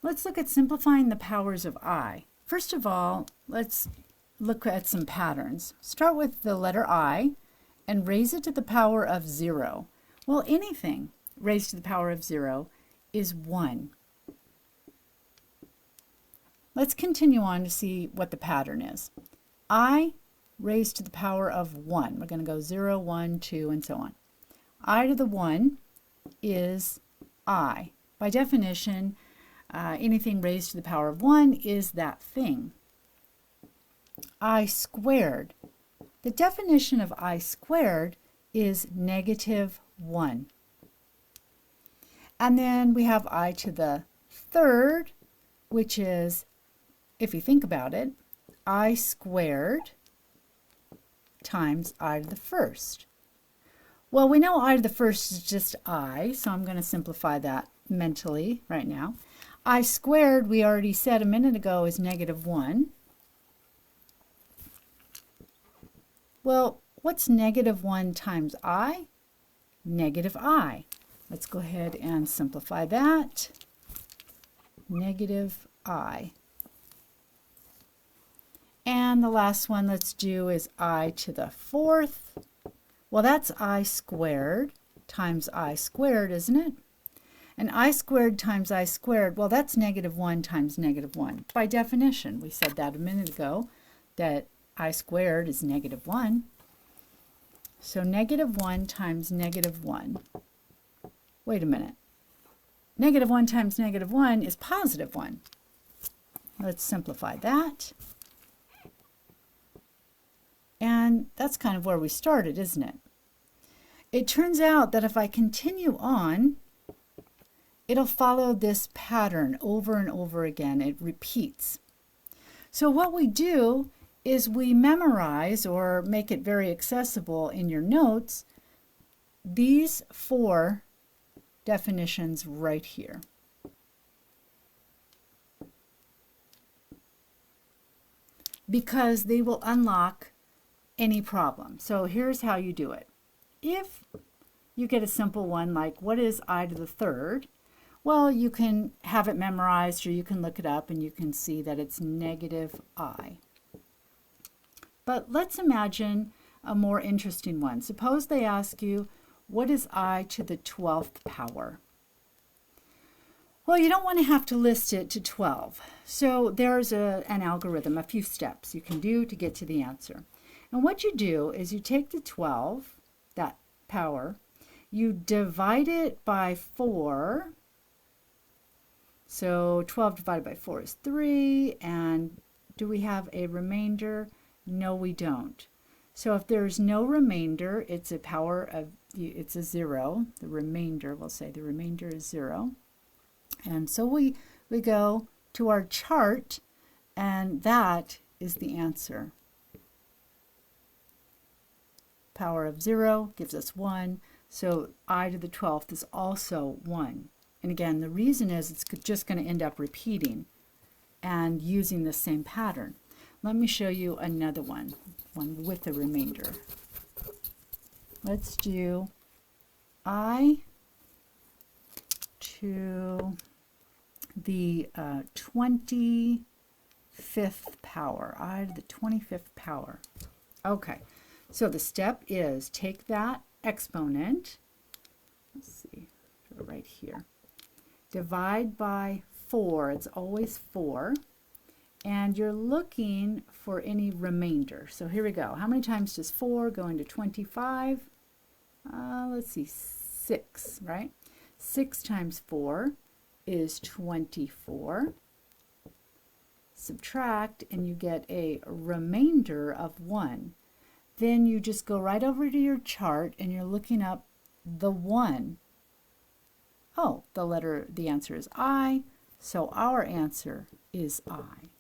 Let's look at simplifying the powers of I. First of all, let's look at some patterns. Start with the letter I and raise it to the power of 0. Well, anything raised to the power of 0 is 1. Let's continue on to see what the pattern is. I raised to the power of 1. We're going to go 0, 1, 2, and so on. I to the 1 is I. By definition, anything raised to the power of 1 is that thing. I squared. The definition of I squared is -1. And then we have I to the 3rd, which is, if you think about it, I squared times I to the 1st. Well, we know I to the 1st is just I, so I'm going to simplify that mentally right now. I squared, we already said a minute ago, is -1. Well, what's -1 times I? -I. Let's go ahead and simplify that. -I. And the last one let's do is I to the 4th. Well, that's I squared times I squared, isn't it? And I squared times I squared, well, that's -1 times -1. By definition, we said that a minute ago, that I squared is -1. So -1 times -1. Wait a minute. -1 times -1 is +1. Let's simplify that. And that's kind of where we started, isn't it? It turns out that if I continue on, it'll follow this pattern over and over again. It repeats. So what we do is we memorize, or make it very accessible in your notes, these 4 definitions right here. Because they will unlock any problem. So here's how you do it. If you get a simple one like, what is I to the 3rd? Well, you can have it memorized, or you can look it up and you can see that it's -I. But let's imagine a more interesting one. Suppose they ask you, what is I to the 12th power? Well, you don't want to have to list it to 12. So there's an algorithm, a few steps you can do to get to the answer. And what you do is you take the 12, that power, you divide it by 4. So 12 divided by 4 is 3. And do we have a remainder? No, we don't. So if there's no remainder, it's a power of, it's a 0. The remainder, we'll say the remainder is 0. And so we go to our chart, and that is the answer. Power of 0 gives us 1. So I to the 12th is also 1. And again, the reason is it's just going to end up repeating and using the same pattern. Let me show you another one with a remainder. Let's do I to the 25th power. I to the 25th power. Okay, so the step is take that exponent, let's see, right here, divide by 4. It's always 4. And you're looking for any remainder. So here we go. How many times does 4 go into 25? Let's see, 6, right? 6 times 4 is 24. Subtract, and you get a remainder of 1. Then you just go right over to your chart, and you're looking up the 1. Oh, the answer is I, so our answer is I.